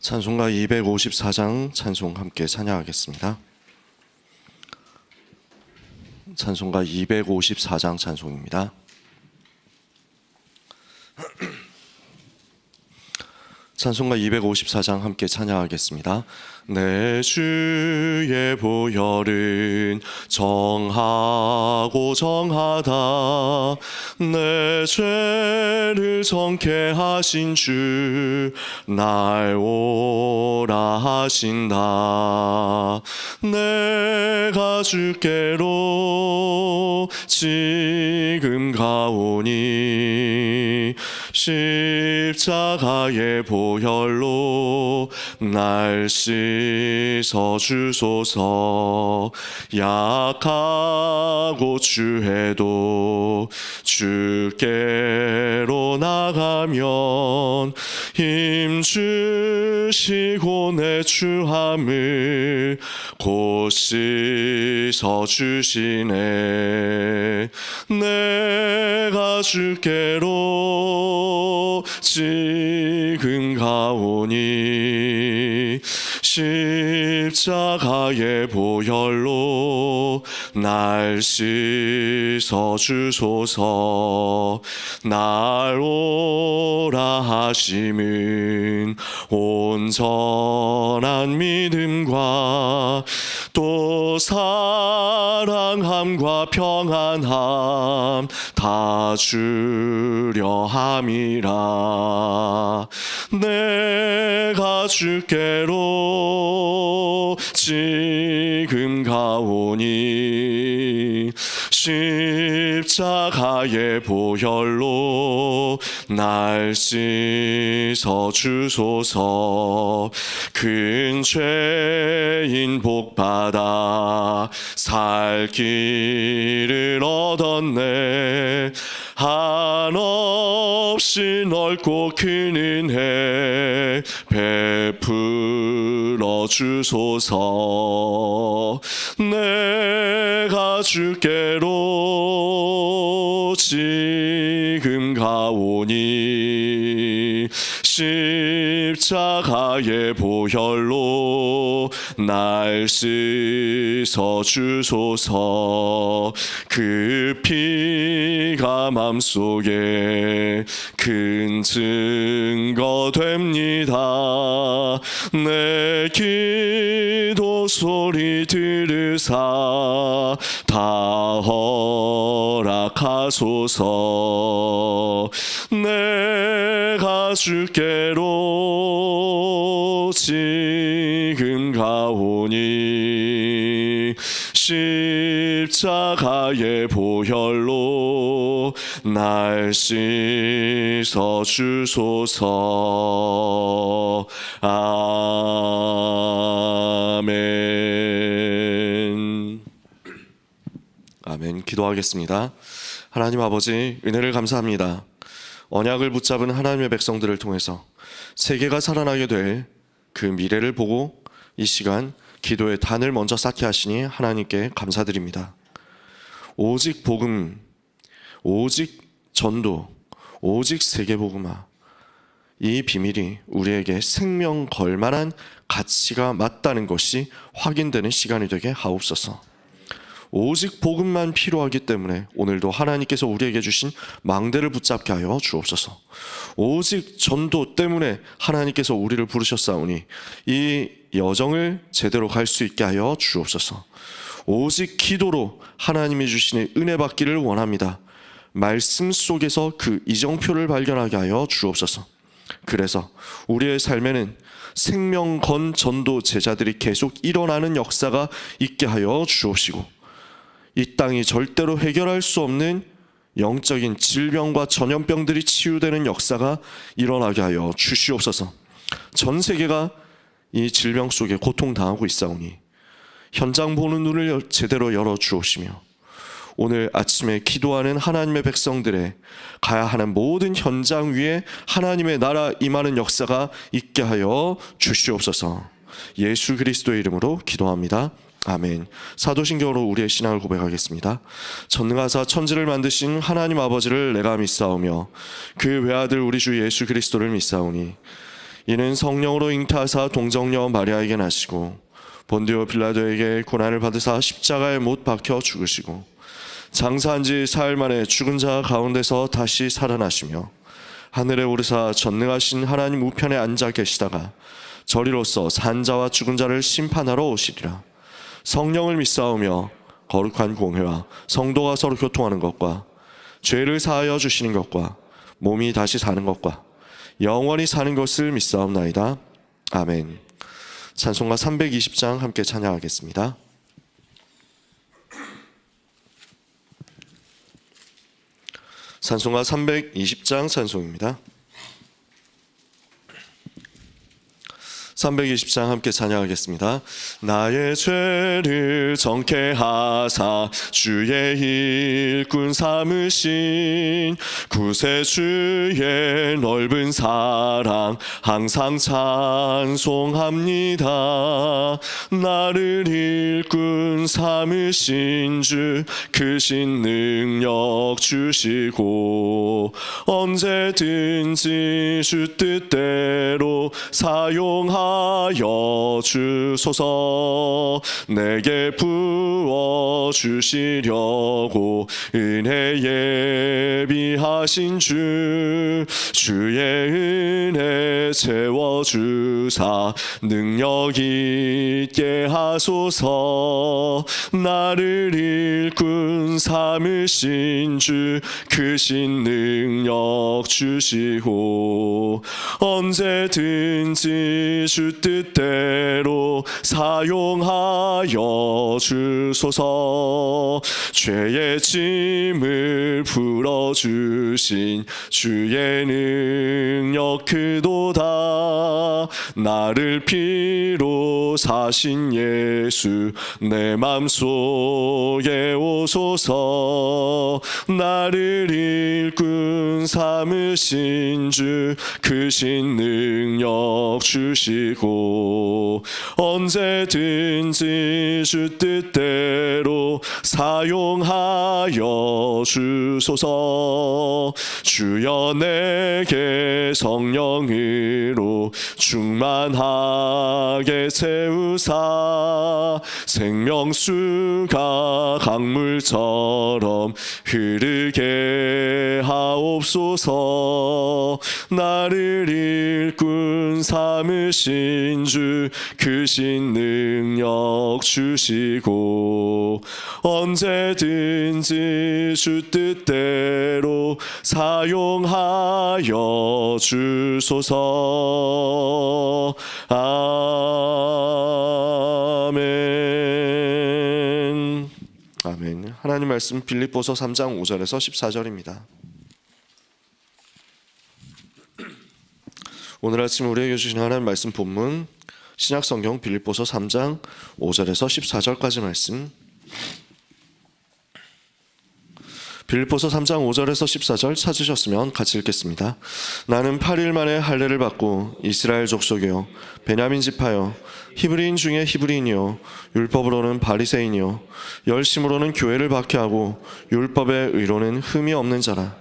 찬송가 254장 찬송 함께 찬양하겠습니다. 찬송가 254장 찬송입니다. 찬송가 254장 함께 찬양하겠습니다. 내 주의 보혈은 정하고 정하다. 내 죄를 정케 하신 주 날 오라 하신다. 내가 주께로 지금 가오니 십자가의 보혈로 날 씻어 주소서. 약하고 추해도 주께로 나가면 힘 주시고 내 추함을 곧 씻어 주시네. 내가 주께로 지금 가오니 십자가의 보혈로 날 씻어 주소서. 날 오라 하심은 온전한 믿음과 또 사랑함과 평안함 다 주려 함이라. 내가 주께로 지금 가오니 십자가의 보혈로 날 씻어 주소서. 큰 죄인 복받아 살 길을 얻었네. 한없이 넓고 큰 은혜 베풀어 주소서. 내가 주께로 지금 가오니 십자가의 보혈로 날 씻어 주소서. 그 피가 맘속에 큰 증거 됩니다. 내 기도 소리 들으사 다 허락하소서. 내가 주께로 지금 가오니 십자가의 보혈로 날 씻어 주소서. 아멘. 아멘. 기도하겠습니다. 하나님 아버지, 은혜를 감사합니다. 언약을 붙잡은 하나님의 백성들을 통해서 세계가 살아나게 될 그 미래를 보고 이 시간 기도의 단을 먼저 쌓게 하시니 하나님께 감사드립니다. 오직 복음, 오직 전도, 오직 세계복음화, 이 비밀이 우리에게 생명 걸 만한 가치가 맞다는 것이 확인되는 시간이 되게 하옵소서. 오직 복음만 필요하기 때문에 오늘도 하나님께서 우리에게 주신 망대를 붙잡게 하여 주옵소서. 오직 전도 때문에 하나님께서 우리를 부르셨사오니 이 여정을 제대로 갈 수 있게 하여 주옵소서. 오직 기도로 하나님이 주시는 은혜 받기를 원합니다. 말씀 속에서 그 이정표를 발견하게 하여 주옵소서. 그래서 우리의 삶에는 생명 건 전도 제자들이 계속 일어나는 역사가 있게 하여 주옵시고, 이 땅이 절대로 해결할 수 없는 영적인 질병과 전염병들이 치유되는 역사가 일어나게 하여 주시옵소서. 전 세계가 이 질병 속에 고통당하고 있사오니 현장 보는 눈을 제대로 열어 주옵시며, 오늘 아침에 기도하는 하나님의 백성들의 가야 하는 모든 현장 위에 하나님의 나라 임하는 역사가 있게 하여 주시옵소서. 예수 그리스도의 이름으로 기도합니다. 아멘. 사도신경으로 우리의 신앙을 고백하겠습니다. 전능하사 천지를 만드신 하나님 아버지를 내가 믿사오며 그 외아들 우리 주 예수 그리스도를 믿사오니 이는 성령으로 잉태하사 동정녀 마리아에게 나시고 본디오 빌라도에게 고난을 받으사 십자가에 못 박혀 죽으시고 장사한 지 사흘 만에 죽은 자 가운데서 다시 살아나시며 하늘에 오르사 전능하신 하나님 우편에 앉아 계시다가 저리로서 산 자와 죽은 자를 심판하러 오시리라. 성령을 믿사오며 거룩한 공회와 성도가 서로 교통하는 것과 죄를 사하여 주시는 것과 몸이 다시 사는 것과 영원히 사는 것을 믿사옵나이다. 아멘. 찬송가 320장 함께 찬양하겠습니다. 찬송가 320장 찬송입니다. 320장 함께 찬양하겠습니다. 나의 죄를 정케 하사 주의 일꾼 삼으신 구세주의 넓은 사랑 항상 찬송합니다. 나를 일꾼 삼으신 주 크신 능력 주시고 언제든지 주 뜻대로 사용하여 주소서. 내게 부어주시려고 은혜 예비하신 주의 은혜 채워주사 능력 있게 하소서. 나를 일꾼 삼으신 주 크신 능력 주시고 언제든지 주 뜻대로 사용하여 주소서. 죄의 짐을 풀어주신 주의 능력 크도다. 나를 피로 사신 예수 내 맘속에 오소서. 나를 일꾼 삼으신 주 크신 능력 주시고 언제든지 주 뜻대로 사용하여 주소서. 주여 내게 성령으로 충만하게 채우사 생명수가 강물처럼 흐르게 하옵소서. 나를 일꾼 삼으신 주 크신 능력 주시고 언제든지 주 뜻대로 사용하여 주소서. 아멘. 아멘. 하나님 말씀 빌립보서 3장 5절에서 14절입니다. 오늘 아침 우리에게 주신 하나님 말씀 본문 신약성경 빌립보서 3장 5절에서 14절까지 말씀. 빌립보서 3장 5절에서 14절 찾으셨으면 같이 읽겠습니다. 나는 8일 만에 할례를 받고 이스라엘 족속이요 베냐민 지파요 히브리인 중에 히브리인이요 율법으로는 바리새인이요 열심으로는 교회를 박해하고 율법의 의로는 흠이 없는 자라.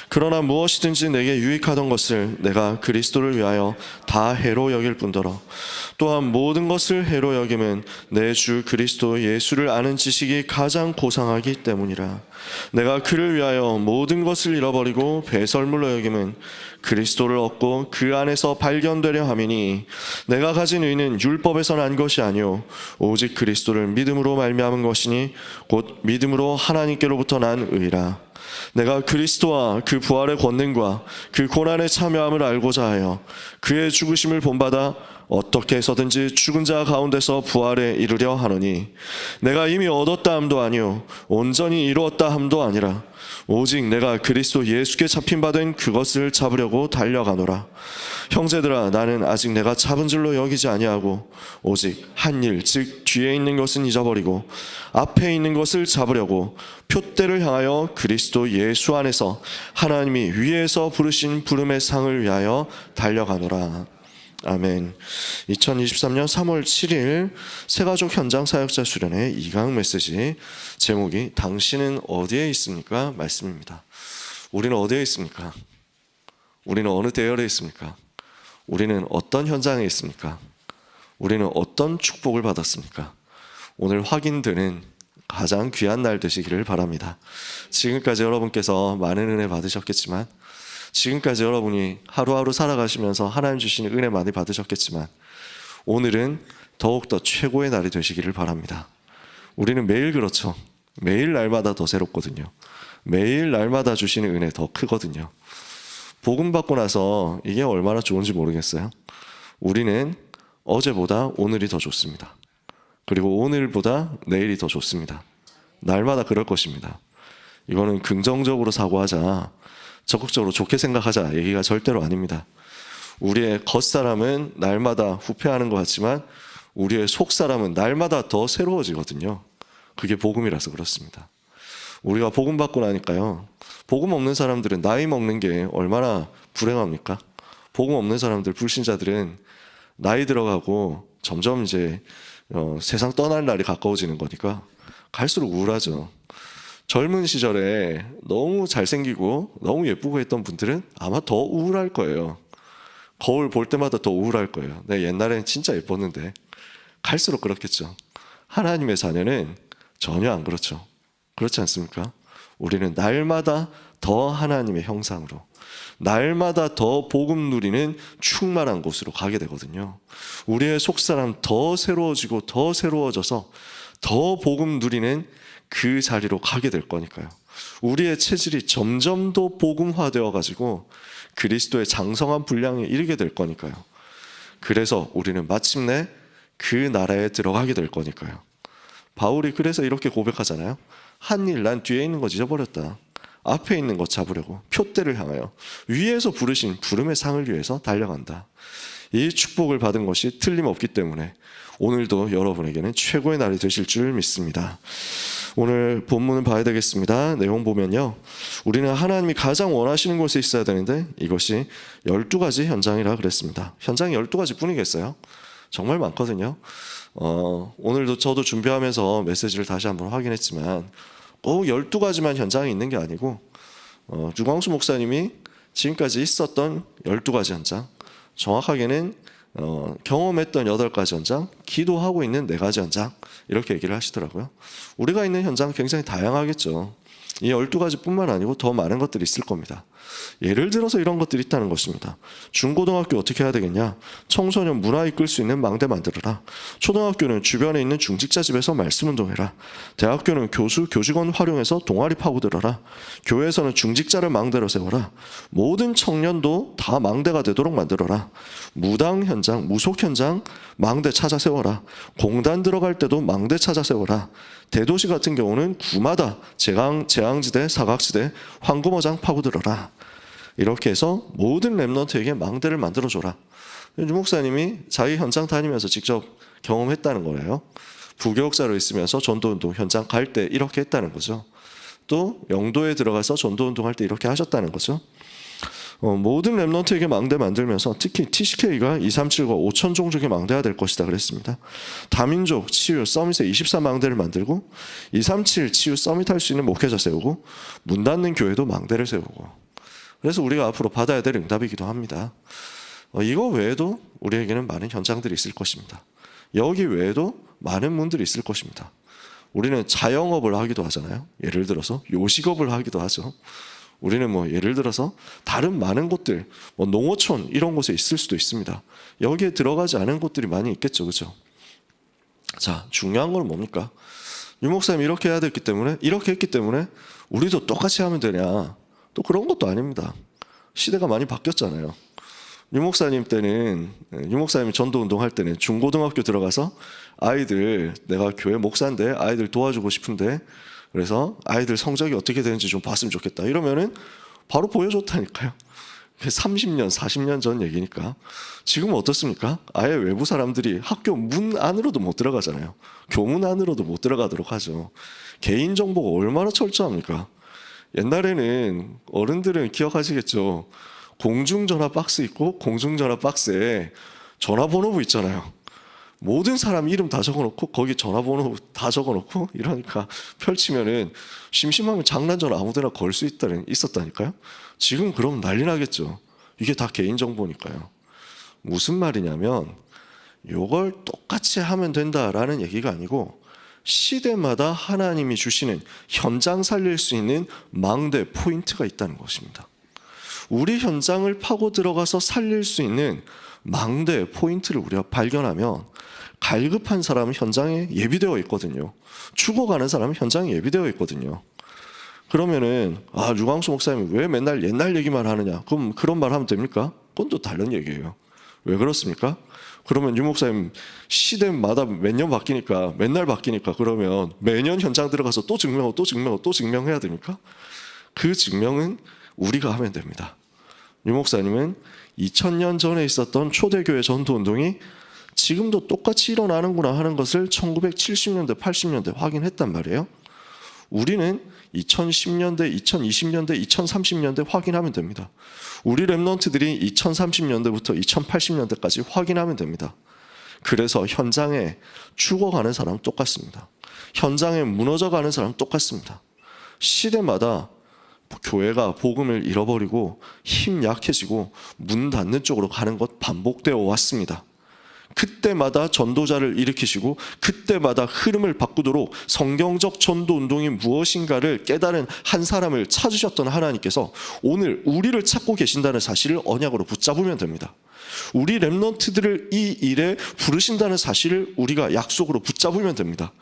그러나 무엇이든지 내게 유익하던 것을 내가 그리스도를 위하여 다 해로 여길 뿐더러 또한 모든 것을 해로 여김은 내 주 그리스도 예수를 아는 지식이 가장 고상하기 때문이라. 내가 그를 위하여 모든 것을 잃어버리고 배설물로 여김은 그리스도를 얻고 그 안에서 발견되려 함이니 내가 가진 의는 율법에서 난 것이 아니요 오직 그리스도를 믿음으로 말미암은 것이니 곧 믿음으로 하나님께로부터 난 의라. 내가 그리스도와 그 부활의 권능과 그 고난에 참여함을 알고자 하여 그의 죽으심을 본받아 어떻게 해서든지 죽은 자 가운데서 부활에 이르려 하노니 내가 이미 얻었다 함도 아니요 온전히 이루었다 함도 아니라 오직 내가 그리스도 예수께 잡힌 바 된 그것을 잡으려고 달려가노라. 형제들아 나는 아직 내가 잡은 줄로 여기지 아니하고 오직 한 일 즉 뒤에 있는 것은 잊어버리고 앞에 있는 것을 잡으려고 표대를 향하여 그리스도 예수 안에서 하나님이 위에서 부르신 부름의 상을 위하여 달려가노라. 아멘. 2023년 3월 7일 새가족 현장 사역자 수련회 2강 메시지 제목이 당신은 어디에 있습니까? 말씀입니다. 우리는 어디에 있습니까? 우리는 어느 대열에 있습니까? 우리는 어떤 현장에 있습니까? 우리는 어떤 축복을 받았습니까? 오늘 확인되는 가장 귀한 날 되시기를 바랍니다. 지금까지 여러분께서 많은 은혜 받으셨겠지만, 지금까지 여러분이 하루하루 살아가시면서 하나님 주시는 은혜 많이 받으셨겠지만, 오늘은 더욱더 최고의 날이 되시기를 바랍니다. 우리는 매일 그렇죠. 매일 날마다 더 새롭거든요. 매일 날마다 주시는 은혜 더 크거든요. 복음 받고 나서 이게 얼마나 좋은지 모르겠어요. 우리는 어제보다 오늘이 더 좋습니다. 그리고 오늘보다 내일이 더 좋습니다. 날마다 그럴 것입니다. 이거는 긍정적으로 사고하자, 적극적으로 좋게 생각하자 얘기가 절대로 아닙니다. 우리의 겉사람은 날마다 후퇴하는 것 같지만 우리의 속사람은 날마다 더 새로워지거든요. 그게 복음이라서 그렇습니다. 우리가 복음 받고 나니까요, 복음 없는 사람들은 나이 먹는 게 얼마나 불행합니까? 복음 없는 사람들, 불신자들은 나이 들어가고 점점 이제 세상 떠날 날이 가까워지는 거니까 갈수록 우울하죠. 젊은 시절에 너무 잘생기고 너무 예쁘고 했던 분들은 아마 더 우울할 거예요. 거울 볼 때마다 더 우울할 거예요. 내 옛날에는 진짜 예뻤는데. 갈수록 그렇겠죠. 하나님의 자녀는 전혀 안 그렇죠. 그렇지 않습니까? 우리는 날마다 더 하나님의 형상으로, 날마다 더 복음 누리는 충만한 곳으로 가게 되거든요. 우리의 속사람 더 새로워지고 더 새로워져서 더 복음 누리는 그 자리로 가게 될 거니까요. 우리의 체질이 점점 더 복음화되어 가지고 그리스도의 장성한 분량에 이르게 될 거니까요. 그래서 우리는 마침내 그 나라에 들어가게 될 거니까요. 바울이 그래서 이렇게 고백하잖아요. 한 일, 난 뒤에 있는 거 잊어버렸다. 앞에 있는 것 잡으려고 표대를 향하여 위에서 부르신 부름의 상을 위해서 달려간다. 이 축복을 받은 것이 틀림없기 때문에 오늘도 여러분에게는 최고의 날이 되실 줄 믿습니다. 오늘 본문을 봐야 되겠습니다. 내용 보면요, 우리는 하나님이 가장 원하시는 곳에 있어야 되는데 이것이 12가지 현장이라 그랬습니다. 현장이 12가지 뿐이겠어요? 정말 많거든요. 오늘도 저도 준비하면서 메시지를 다시 한번 확인했지만 꼭 12가지만 현장이 있는 게 아니고 유광수 목사님이 지금까지 있었던 12가지 현장, 정확하게는 경험했던 8가지 현장, 기도하고 있는 4가지 현장, 이렇게 얘기를 하시더라고요. 우리가 있는 현장 굉장히 다양하겠죠. 이 12가지 뿐만 아니고 더 많은 것들이 있을 겁니다. 예를 들어서 이런 것들이 있다는 것입니다. 중고등학교 어떻게 해야 되겠냐? 청소년 문화 이끌 수 있는 망대 만들어라. 초등학교는 주변에 있는 중직자 집에서 말씀 운동해라. 대학교는 교수, 교직원 활용해서 동아리 파고들어라. 교회에서는 중직자를 망대로 세워라. 모든 청년도 다 망대가 되도록 만들어라. 무당 현장, 무속 현장 망대 찾아 세워라. 공단 들어갈 때도 망대 찾아 세워라. 대도시 같은 경우는 구마다 재앙지대, 사각지대, 황금어장 파고들어라. 이렇게 해서 모든 렘넌트에게 망대를 만들어줘라. 유 목사님이 자기 현장 다니면서 직접 경험했다는 거예요. 부교육사로 있으면서 전도운동 현장 갈 때 이렇게 했다는 거죠. 또 영도에 들어가서 전도운동할 때 이렇게 하셨다는 거죠. 모든 렘넌트에게 망대 만들면서 특히 TCK가 237과 5천 종족의 망대가 될 것이다 그랬습니다. 다민족 치유 서밋에 24망대를 만들고 237 치유 서밋 할 수 있는 목회자 세우고 문 닫는 교회도 망대를 세우고, 그래서 우리가 앞으로 받아야 될 응답이기도 합니다. 이거 외에도 우리에게는 많은 현장들이 있을 것입니다. 여기 외에도 많은 문들이 있을 것입니다. 우리는 자영업을 하기도 하잖아요. 예를 들어서 요식업을 하기도 하죠. 우리는 예를 들어서 다른 많은 곳들, 농어촌 이런 곳에 있을 수도 있습니다. 여기에 들어가지 않은 곳들이 많이 있겠죠, 그렇죠? 자, 중요한 건 뭡니까? 유 목사님이 이렇게 해야 됐기 때문에, 이렇게 했기 때문에 우리도 똑같이 하면 되냐? 또 그런 것도 아닙니다. 시대가 많이 바뀌었잖아요. 유 목사님 때는, 유 목사님이 전도운동 할 때는 중고등학교 들어가서 아이들, 내가 교회 목사인데 아이들 도와주고 싶은데 그래서 아이들 성적이 어떻게 되는지 좀 봤으면 좋겠다. 이러면은 바로 보여줬다니까요. 30년, 40년 전 얘기니까. 지금은 어떻습니까? 아예 외부 사람들이 학교 문 안으로도 못 들어가잖아요. 교문 안으로도 못 들어가도록 하죠. 개인정보가 얼마나 철저합니까? 옛날에는 어른들은 기억하시겠죠. 공중전화 박스 있고 공중전화 박스에 전화번호부 있잖아요. 모든 사람 이름 다 적어놓고 거기 전화번호 다 적어놓고 이러니까 펼치면은 심심하면 장난전화 아무데나 걸 수 있었다니까요. 지금 그럼 난리 나겠죠. 이게 다 개인정보니까요. 무슨 말이냐면 이걸 똑같이 하면 된다라는 얘기가 아니고 시대마다 하나님이 주시는 현장 살릴 수 있는 망대 포인트가 있다는 것입니다. 우리 현장을 파고 들어가서 살릴 수 있는 망대 포인트를 우리가 발견하면 갈급한 사람은 현장에 예비되어 있거든요. 죽어가는 사람은 현장에 예비되어 있거든요. 그러면은 류광수 목사님이 왜 맨날 옛날 얘기만 하느냐? 그럼 그런 말 하면 됩니까? 그건 또 다른 얘기예요. 왜 그렇습니까? 그러면 유 목사님 시대마다 몇 년 바뀌니까 맨날 바뀌니까 그러면 매년 현장 들어가서 또 증명하고 또 증명하고 또 증명해야 됩니까? 그 증명은 우리가 하면 됩니다. 유 목사님은 2000년 전에 있었던 초대교회 전도운동이 지금도 똑같이 일어나는구나 하는 것을 1970년대, 80년대 확인했단 말이에요. 우리는 2010년대, 2020년대, 2030년대 확인하면 됩니다. 우리 랩런트들이 2030년대부터 2080년대까지 확인하면 됩니다. 그래서 현장에 죽어가는 사람 똑같습니다. 현장에 무너져가는 사람 똑같습니다. 시대마다 교회가 복음을 잃어버리고 힘 약해지고 문 닫는 쪽으로 가는 것 반복되어 왔습니다. 그때마다 전도자를 일으키시고 그때마다 흐름을 바꾸도록 성경적 전도 운동이 무엇인가를 깨달은 한 사람을 찾으셨던 하나님께서 오늘 우리를 찾고 계신다는 사실을 언약으로 붙잡으면 됩니다. 우리 랩런트들을 이 일에 부르신다는 사실을 우리가 약속으로 붙잡으면 됩니다.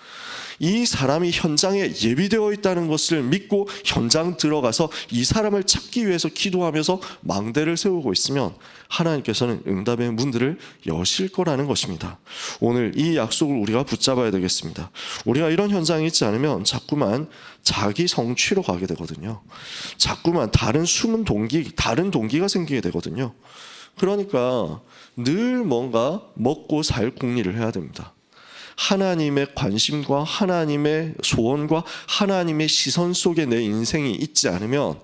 이 사람이 현장에 예비되어 있다는 것을 믿고 현장 들어가서 이 사람을 찾기 위해서 기도하면서 망대를 세우고 있으면 하나님께서는 응답의 문들을 여실 거라는 것입니다. 오늘 이 약속을 우리가 붙잡아야 되겠습니다. 우리가 이런 현장이 있지 않으면 자꾸만 자기 성취로 가게 되거든요. 자꾸만 다른 숨은 동기, 다른 동기가 생기게 되거든요. 그러니까 늘 뭔가 먹고 살 궁리를 해야 됩니다. 하나님의 관심과 하나님의 소원과 하나님의 시선 속에 내 인생이 있지 않으면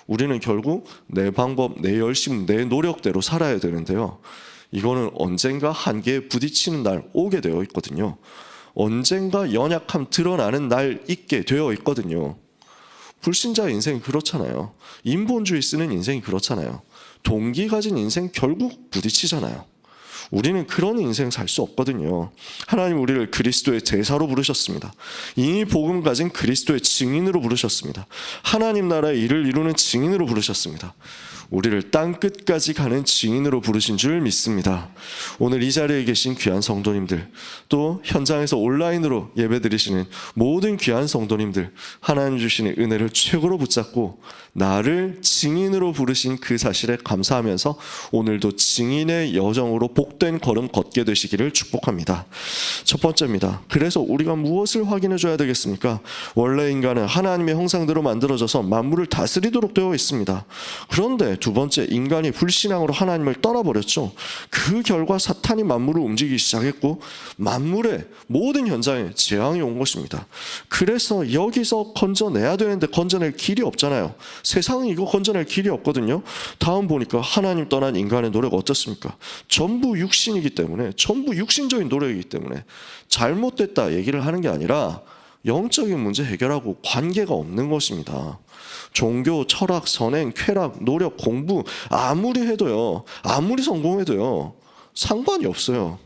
우리는 결국 내 방법, 내 열심, 내 노력대로 살아야 되는데요. 이거는 언젠가 한계에 부딪히는 날 오게 되어 있거든요. 언젠가 연약함 드러나는 날 있게 되어 있거든요. 불신자의 인생이 그렇잖아요. 인본주의 쓰는 인생이 그렇잖아요. 동기 가진 인생 결국 부딪히잖아요. 우리는 그런 인생 살 수 없거든요. 하나님 우리를 그리스도의 제사로 부르셨습니다. 이 복음 가진 그리스도의 증인으로 부르셨습니다. 하나님 나라의 일을 이루는 증인으로 부르셨습니다. 우리를 땅끝까지 가는 증인으로 부르신 줄 믿습니다. 오늘 이 자리에 계신 귀한 성도님들, 또 현장에서 온라인으로 예배드리시는 모든 귀한 성도님들, 하나님 주시는 은혜를 최고로 붙잡고 나를 증인으로 부르신 그 사실에 감사하면서 오늘도 증인의 여정으로 복된 걸음 걷게 되시기를 축복합니다. 첫 번째입니다. 그래서 우리가 무엇을 확인해 줘야 되겠습니까? 원래 인간은 하나님의 형상대로 만들어져서 만물을 다스리도록 되어 있습니다. 그런데 두 번째, 인간이 불신앙으로 하나님을 떠나버렸죠. 그 결과 사탄이 만물을 움직이기 시작했고 만물의 모든 현장에 재앙이 온 것입니다. 그래서 여기서 건져내야 되는데 건져낼 길이 없잖아요. 세상은 이거 건져낼 길이 없거든요. 다음 보니까 하나님 떠난 인간의 노력 어떻습니까? 전부 육신이기 때문에, 전부 육신적인 노력이기 때문에 잘못됐다 얘기를 하는 게 아니라 영적인 문제 해결하고 관계가 없는 것입니다. 종교, 철학, 선행, 쾌락, 노력, 공부 아무리 해도요, 아무리 성공해도요 상관이 없어요.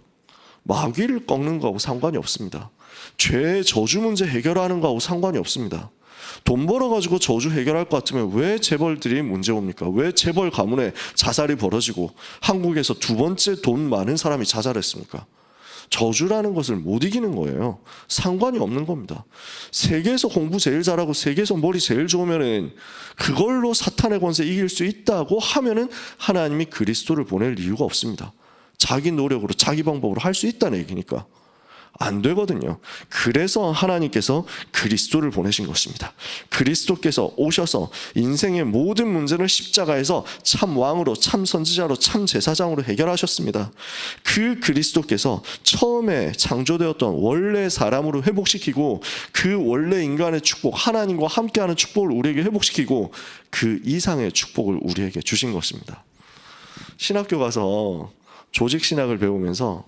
마귀를 꺾는 거하고 상관이 없습니다. 죄의 저주 문제 해결하는 거하고 상관이 없습니다. 돈 벌어가지고 저주 해결할 것 같으면 왜 재벌들이 문제 옵니까? 왜 재벌 가문에 자살이 벌어지고 한국에서 두 번째 돈 많은 사람이 자살했습니까? 저주라는 것을 못 이기는 거예요. 상관이 없는 겁니다. 세계에서 공부 제일 잘하고 세계에서 머리 제일 좋으면은 그걸로 사탄의 권세 이길 수 있다고 하면은 하나님이 그리스도를 보낼 이유가 없습니다. 자기 노력으로 자기 방법으로 할 수 있다는 얘기니까. 안 되거든요. 그래서 하나님께서 그리스도를 보내신 것입니다. 그리스도께서 오셔서 인생의 모든 문제를 십자가에서 참 왕으로, 참 선지자로, 참 제사장으로 해결하셨습니다. 그 그리스도께서 처음에 창조되었던 원래 사람으로 회복시키고 그 원래 인간의 축복, 하나님과 함께하는 축복을 우리에게 회복시키고 그 이상의 축복을 우리에게 주신 것입니다. 신학교 가서 조직신학을 배우면서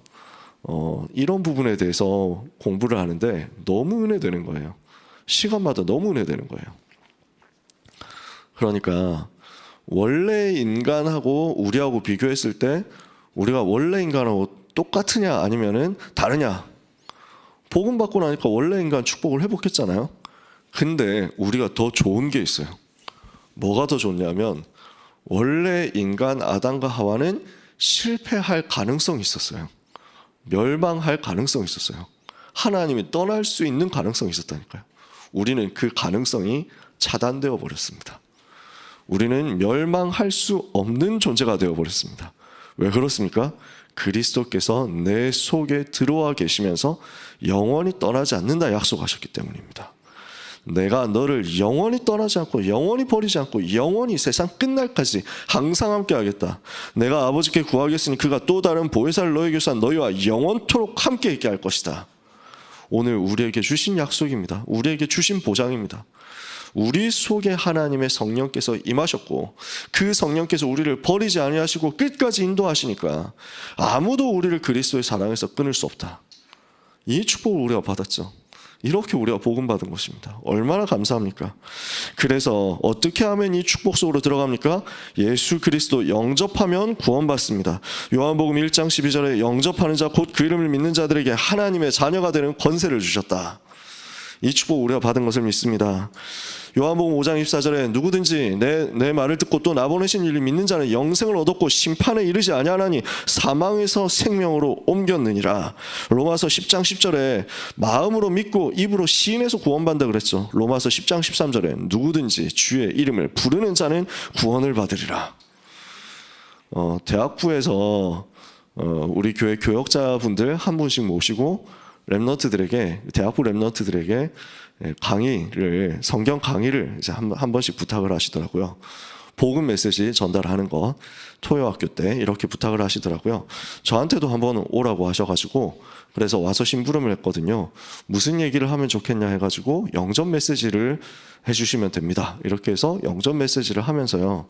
이런 부분에 대해서 공부를 하는데 너무 은혜되는 거예요. 시간마다 너무 은혜되는 거예요. 그러니까 원래 인간하고 우리하고 비교했을 때 우리가 원래 인간하고 똑같으냐 아니면은 다르냐? 복음 받고 나니까 원래 인간 축복을 회복했잖아요. 근데 우리가 더 좋은 게 있어요. 뭐가 더 좋냐면 원래 인간 아담과 하와는 실패할 가능성이 있었어요. 멸망할 가능성이 있었어요. 하나님이 떠날 수 있는 가능성이 있었다니까요. 우리는 그 가능성이 차단되어 버렸습니다. 우리는 멸망할 수 없는 존재가 되어 버렸습니다. 왜 그렇습니까? 그리스도께서 내 속에 들어와 계시면서 영원히 떠나지 않는다 약속하셨기 때문입니다. 내가 너를 영원히 떠나지 않고 영원히 버리지 않고 영원히 세상 끝날까지 항상 함께 하겠다. 내가 아버지께 구하겠으니 그가 또 다른 보혜사를 너에게 주사 너희와 영원토록 함께 있게 할 것이다. 오늘 우리에게 주신 약속입니다. 우리에게 주신 보장입니다. 우리 속에 하나님의 성령께서 임하셨고 그 성령께서 우리를 버리지 아니하시고 끝까지 인도하시니까 아무도 우리를 그리스도의 사랑에서 끊을 수 없다. 이 축복을 우리가 받았죠. 이렇게 우리가 복음받은 것입니다. 얼마나 감사합니까? 그래서 어떻게 하면 이 축복 속으로 들어갑니까? 예수 그리스도 영접하면 구원받습니다. 요한복음 1장 12절에 영접하는 자 곧 그 이름을 믿는 자들에게 하나님의 자녀가 되는 권세를 주셨다. 이 축복 우리가 받은 것을 믿습니다. 요한복음 5장 24절에 누구든지 내 말을 듣고 또 나 보내신 이를 믿는 자는 영생을 얻었고 심판에 이르지 아니하나니 사망에서 생명으로 옮겼느니라. 로마서 10장 10절에 마음으로 믿고 입으로 시인해서 구원받는다 그랬죠. 로마서 10장 13절에 누구든지 주의 이름을 부르는 자는 구원을 받으리라. 대학부에서 우리 교회 교역자분들 한 분씩 모시고 랩런트들에게 대학부 랩런트들에게 강의를 성경 강의를 이제 한 번씩 부탁을 하시더라고요. 복음 메시지 전달하는 거 토요학교 때 이렇게 부탁을 하시더라고요. 저한테도 한번 오라고 하셔가지고 그래서 와서 심부름을 했거든요. 무슨 얘기를 하면 좋겠냐 해가지고 영접 메시지를 해주시면 됩니다. 이렇게 해서 영접 메시지를 하면서요.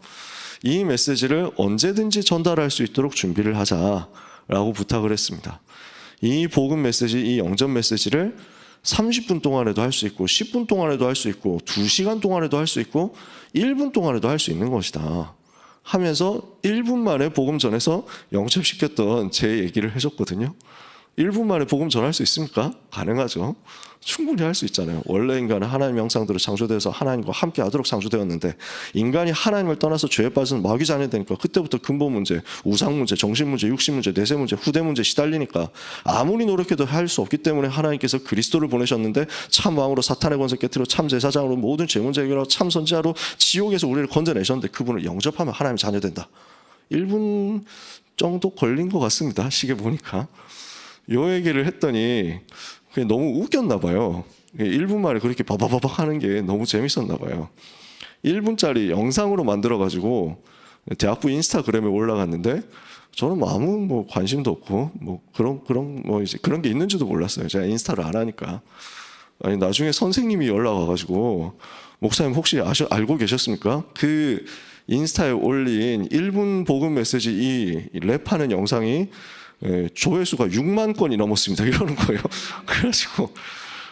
이 메시지를 언제든지 전달할 수 있도록 준비를 하자라고 부탁을 했습니다. 이 복음 메시지, 이 영접 메시지를 30분 동안에도 할 수 있고 10분 동안에도 할 수 있고 2시간 동안에도 할 수 있고 1분 동안에도 할 수 있는 것이다 하면서 1분 만에 복음 전해서 영접시켰던 제 얘기를 해줬거든요. 1분 만에 복음 전할 수 있습니까? 가능하죠. 충분히 할 수 있잖아요. 원래 인간은 하나님의 형상대로 창조되어서 하나님과 함께 하도록 창조되었는데 인간이 하나님을 떠나서 죄에 빠진 마귀 자녀 되니까 그때부터 근본 문제, 우상 문제, 정신 문제, 육신 문제, 내세 문제, 후대 문제 시달리니까 아무리 노력해도 할 수 없기 때문에 하나님께서 그리스도를 보내셨는데 참 왕으로 사탄의 권세 깨트려 참 제사장으로 모든 죄 문제 해결하고 참 선지자로 지옥에서 우리를 건져내셨는데 그분을 영접하면 하나님의 자녀 된다. 1분 정도 걸린 것 같습니다. 시계 보니까. 요 얘기를 했더니 그게 너무 웃겼나 봐요. 1분 만에 그렇게 바바바박 하는 게 너무 재밌었나 봐요. 1분짜리 영상으로 만들어가지고 대학부 인스타그램에 올라갔는데 저는 뭐 아무 관심도 없고 그런 게 있는지도 몰랐어요. 제가 인스타를 안 하니까. 아니 나중에 선생님이 연락 와가지고 목사님 혹시 알고 계셨습니까? 그 인스타에 올린 1분 복음 메시지 이 랩하는 영상이 조회수가 6만 건이 넘었습니다. 이러는 거예요. 그래가지고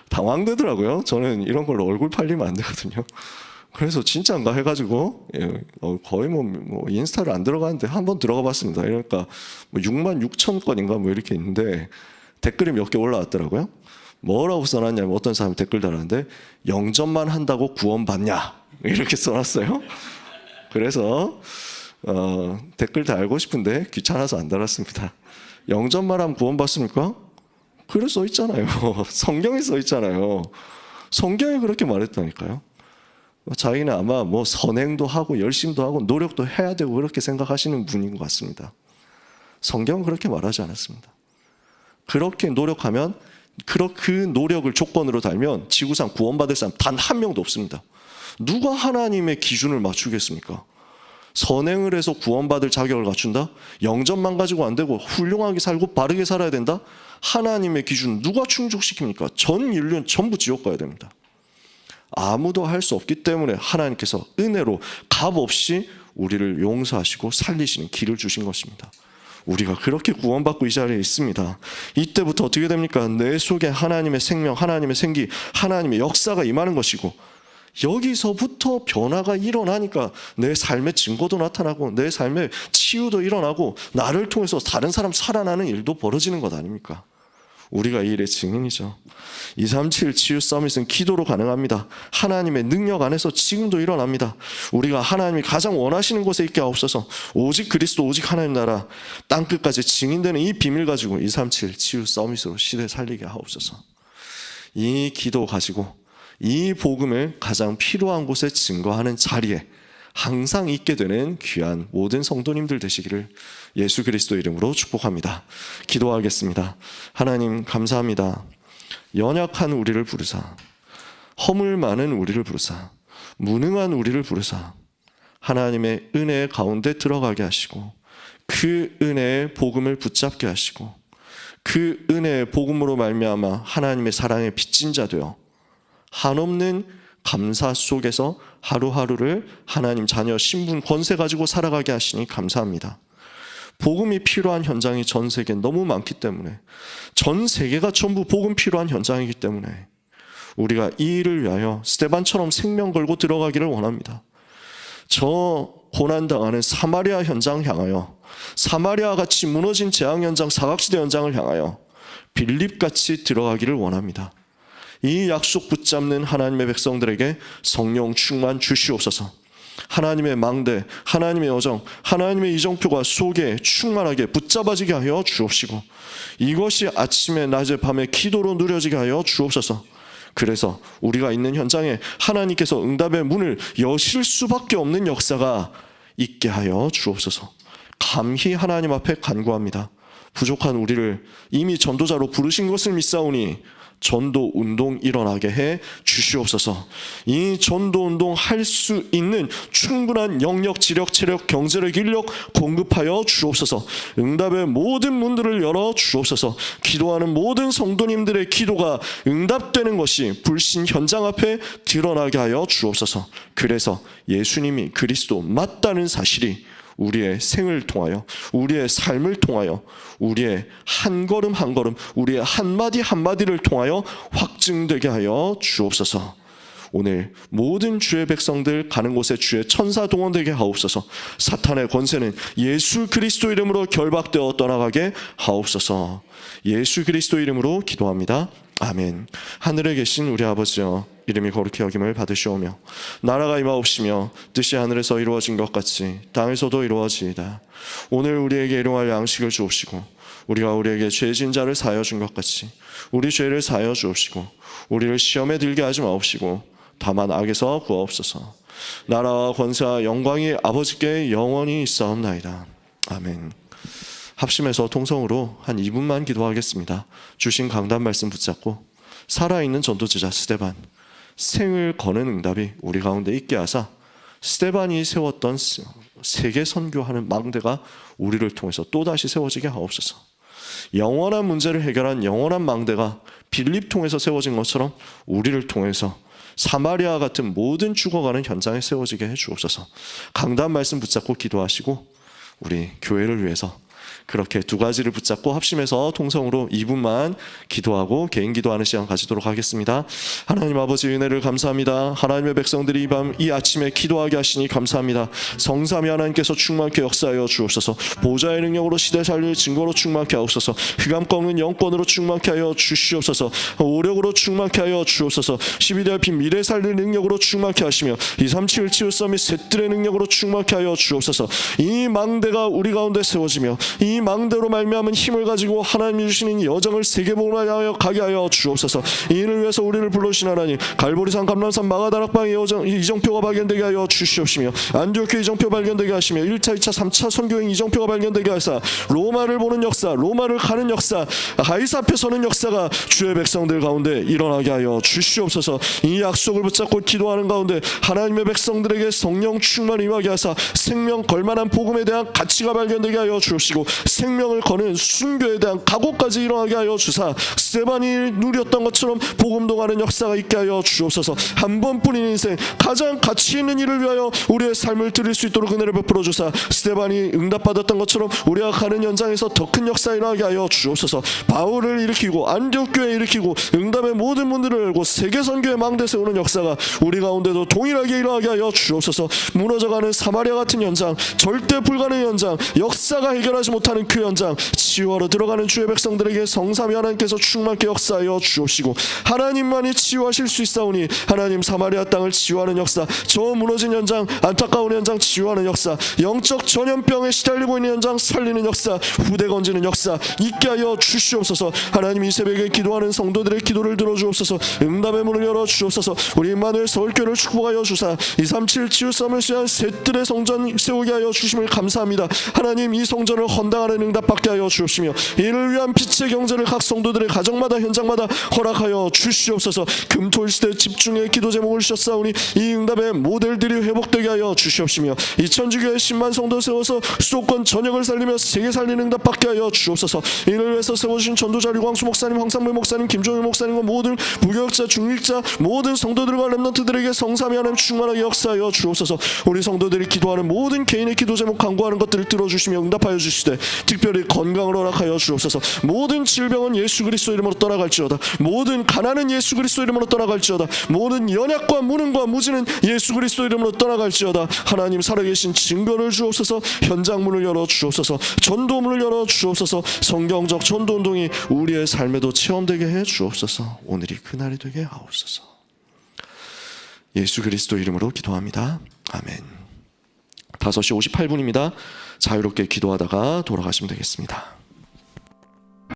당황되더라고요. 저는 이런 걸로 얼굴 팔리면 안 되거든요. 그래서 진짜인가 해가지고 거의 뭐 인스타를 안 들어가는데 한번 들어가 봤습니다. 그러니까 6만 6천 건인가 뭐 이렇게 있는데 댓글이 몇 개 올라왔더라고요. 뭐라고 써놨냐면 어떤 사람이 댓글 달았는데 영접만 한다고 구원받냐 이렇게 써놨어요. 그래서 댓글 달고 싶은데 귀찮아서 안 달았습니다. 영접만 하면 구원받습니까? 그래 써 있잖아요. 성경에 써 있잖아요. 성경에 그렇게 말했다니까요. 자기는 아마 뭐 선행도 하고 열심도 하고 노력도 해야 되고 그렇게 생각하시는 분인 것 같습니다. 성경은 그렇게 말하지 않았습니다. 그렇게 노력하면 그 노력을 조건으로 달면 지구상 구원받을 사람 단 한 명도 없습니다. 누가 하나님의 기준을 맞추겠습니까? 선행을 해서 구원받을 자격을 갖춘다? 영접만 가지고 안 되고 훌륭하게 살고 바르게 살아야 된다? 하나님의 기준 누가 충족시킵니까? 전 인류는 전부 지옥 가야 됩니다. 아무도 할 수 없기 때문에 하나님께서 은혜로 값없이 우리를 용서하시고 살리시는 길을 주신 것입니다. 우리가 그렇게 구원받고 이 자리에 있습니다. 이때부터 어떻게 됩니까? 내 속에 하나님의 생명, 하나님의 생기, 하나님의 역사가 임하는 것이고 여기서부터 변화가 일어나니까 내 삶의 증거도 나타나고 내 삶의 치유도 일어나고 나를 통해서 다른 사람 살아나는 일도 벌어지는 것 아닙니까? 우리가 이 일의 증인이죠. 237 치유 서밋은 기도로 가능합니다. 하나님의 능력 안에서 지금도 일어납니다. 우리가 하나님이 가장 원하시는 곳에 있게 하옵소서. 오직 그리스도, 오직 하나님 나라 땅끝까지 증인되는 이 비밀 가지고 237 치유 서밋으로 시대 살리게 하옵소서. 이 기도 가지고 이 복음을 가장 필요한 곳에 증거하는 자리에 항상 있게 되는 귀한 모든 성도님들 되시기를 예수 그리스도 이름으로 축복합니다. 기도하겠습니다. 하나님 감사합니다. 연약한 우리를 부르사, 허물 많은 우리를 부르사, 무능한 우리를 부르사 하나님의 은혜 가운데 들어가게 하시고 그 은혜의 복음을 붙잡게 하시고 그 은혜의 복음으로 말미암아 하나님의 사랑에 빚진 자 되어 한없는 감사 속에서 하루하루를 하나님 자녀 신분 권세 가지고 살아가게 하시니 감사합니다. 복음이 필요한 현장이 전 세계에 너무 많기 때문에, 전 세계가 전부 복음 필요한 현장이기 때문에 우리가 이 일을 위하여 스데반처럼 생명 걸고 들어가기를 원합니다. 저 고난당하는 사마리아 현장 향하여, 사마리아 같이 무너진 재앙 현장, 사각지대 현장을 향하여 빌립같이 들어가기를 원합니다. 이 약속 붙잡는 하나님의 백성들에게 성령 충만 주시옵소서. 하나님의 망대, 하나님의 여정, 하나님의 이정표가 속에 충만하게 붙잡아지게 하여 주옵시고 이것이 아침에 낮에 밤에 기도로 누려지게 하여 주옵소서. 그래서 우리가 있는 현장에 하나님께서 응답의 문을 여실 수밖에 없는 역사가 있게 하여 주옵소서. 감히 하나님 앞에 간구합니다. 부족한 우리를 이미 전도자로 부르신 것을 믿사오니 전도 운동 일어나게 해 주시옵소서. 이 전도 운동 할 수 있는 충분한 영역, 지력, 체력, 경제력, 인력 공급하여 주옵소서. 응답의 모든 문들을 열어 주옵소서. 기도하는 모든 성도님들의 기도가 응답되는 것이 불신 현장 앞에 드러나게 하여 주옵소서. 그래서 예수님이 그리스도 맞다는 사실이 우리의 생을 통하여, 우리의 삶을 통하여, 우리의 한 걸음 한 걸음, 우리의 한마디 한마디를 통하여 확증되게 하여 주옵소서. 오늘 모든 주의 백성들 가는 곳에 주의 천사 동원되게 하옵소서. 사탄의 권세는 예수 그리스도 이름으로 결박되어 떠나가게 하옵소서. 예수 그리스도 이름으로 기도합니다. 아멘. 하늘에 계신 우리 아버지여, 이름이 거룩히 여김을 받으시오며 나라가 임하옵시며 뜻이 하늘에서 이루어진 것 같이 땅에서도 이루어지이다. 오늘 우리에게 일용할 양식을 주옵시고 우리가 우리에게 죄진 자를 사하여 준 것 같이 우리 죄를 사하여 주옵시고 우리를 시험에 들게 하지 마옵시고 다만 악에서 구하옵소서. 나라와 권세와 영광이 아버지께 영원히 있사옵나이다. 아멘. 합심해서 통성으로 한 2분만 기도하겠습니다. 주신 강단 말씀 붙잡고 살아있는 전도제자 스데반, 생을 거는 응답이 우리 가운데 있게 하사 스데반이 세웠던 세계 선교하는 망대가 우리를 통해서 또다시 세워지게 하옵소서. 영원한 문제를 해결한 영원한 망대가 빌립 통해서 세워진 것처럼 우리를 통해서 사마리아 같은 모든 죽어가는 현장에 세워지게 해 주옵소서. 강단 말씀 붙잡고 기도하시고 우리 교회를 위해서 그렇게 두 가지를 붙잡고 합심해서 통성으로 2분만 기도하고 개인 기도하는 시간 가지도록 하겠습니다. 하나님 아버지 은혜를 감사합니다. 하나님의 백성들이 이 아침에 기도하게 하시니 감사합니다. 성삼위 하나님께서 충만케 역사하여 주옵소서. 보좌의 능력으로 시대 살릴 증거로 충만케 하옵소서. 흑암 꺾는 영권으로 충만케 하여 주시옵소서. 오력으로 충만케 하여 주옵소서. 12대 알핀 미래 살릴 능력으로 충만케 하시며 237 치유 서밋 셋들의 능력으로 충만케 하여 주옵소서. 이 망대가 우리 가운데 세워지며 이 망대로 말미암은 힘을 가지고 하나님이 주시는 여정을 세계복음하여 가게 하여 주옵소서. 이 일을 위해서 우리를 불러주신 하나님, 갈보리산, 감람산, 마가다락방의 이정표가 발견되게 하여 주시옵시며 안디옥교회 이정표 발견되게 하시며 1차, 2차, 3차 선교행 이정표가 발견되게 하사 로마를 보는 역사, 로마를 가는 역사, 가이사 앞에 서는 역사가 주의 백성들 가운데 일어나게 하여 주시옵소서. 이 약속을 붙잡고 기도하는 가운데 하나님의 백성들에게 성령 충만 임하게 하사 생명 걸만한 복음에 대한 가치가 발견되게 하여 주옵시고 생명을 거는 순교에 대한 각오까지 일어나게 하여 주사 스데반이 누렸던 것처럼 복음도 가는 역사가 있게 하여 주옵소서. 한 번뿐인 인생 가장 가치 있는 일을 위하여 우리의 삶을 드릴 수 있도록 은혜를 베풀어 주사 스데반이 응답받았던 것처럼 우리가 가는 현장에서 더 큰 역사 일어나게 하여 주옵소서. 바울을 일으키고 안디옥 교회 일으키고 응답의 모든 문들을 열고 세계 선교의 망대 세우는 역사가 우리 가운데도 동일하게 일어나게 하여 주옵소서. 무너져가는 사마리아 같은 현장, 절대 불가능의 현장, 역사가 해결하지 못하는 그 현장 치유하러 들어가는 주의 백성들에게 성삼위 하나님께서 충만케 역사하여 주옵시고 하나님만이 치유하실 수 있사오니 하나님 사마리아 땅을 치유하는 역사, 저 무너진 현장, 안타까운 현장 치유하는 역사, 영적 전염병에 시달리고 있는 현장 살리는 역사, 후대 건지는 역사 있게 하여 주시옵소서. 하나님 이 새벽에 기도하는 성도들의 기도를 들어주옵소서. 응답의 문을 열어주옵소서. 우리 임마누엘 서울교회를 축복하여 주사 237 치유싸움을 위한 셋들의 성전 세우게 하여 주심을 감사합니다. 하나님 이 성전을 헌당하는 응답받게 하여 주옵시며 이를 위한 빛의 경제를 각 성도들의 가정마다 현장마다 허락하여 주시옵소서. 금토일 시대 집중의 기도 제목을 주셨사오니 이 응답의 모델들이 회복되게 하여 주시옵시며 이천주교회 10만 성도 세워서 수도권 전역을 살리며 세계 살리는 응답받게 하여 주옵소서. 이를 위해서 세워주신 전도자 류광수 목사님, 황상무 목사님, 김종일 목사님과 모든 부교역자, 중직자 모든 성도들과 렘넌트들에게 성삼위 하나님 충만하게 역사하여 주옵소서. 우리 성도들이 기도하는 모든 개인의 기도 제목 간구하는 것들을 들어주시며 응답하여 주시되 특별히 건강을 허락하여 주옵소서. 모든 질병은 예수 그리스도 이름으로 떠나갈지어다. 모든 가난은 예수 그리스도 이름으로 떠나갈지어다. 모든 연약과 무능과 무지는 예수 그리스도 이름으로 떠나갈지어다. 하나님 살아계신 증거를 주옵소서. 현장문을 열어 주옵소서. 전도문을 열어 주옵소서. 성경적 전도운동이 우리의 삶에도 체험되게 해 주옵소서. 오늘이 그날이 되게 하옵소서. 예수 그리스도 이름으로 기도합니다. 아멘. 5시 58분입니다. 자유롭게 기도하다가 돌아가시면 되겠습니다.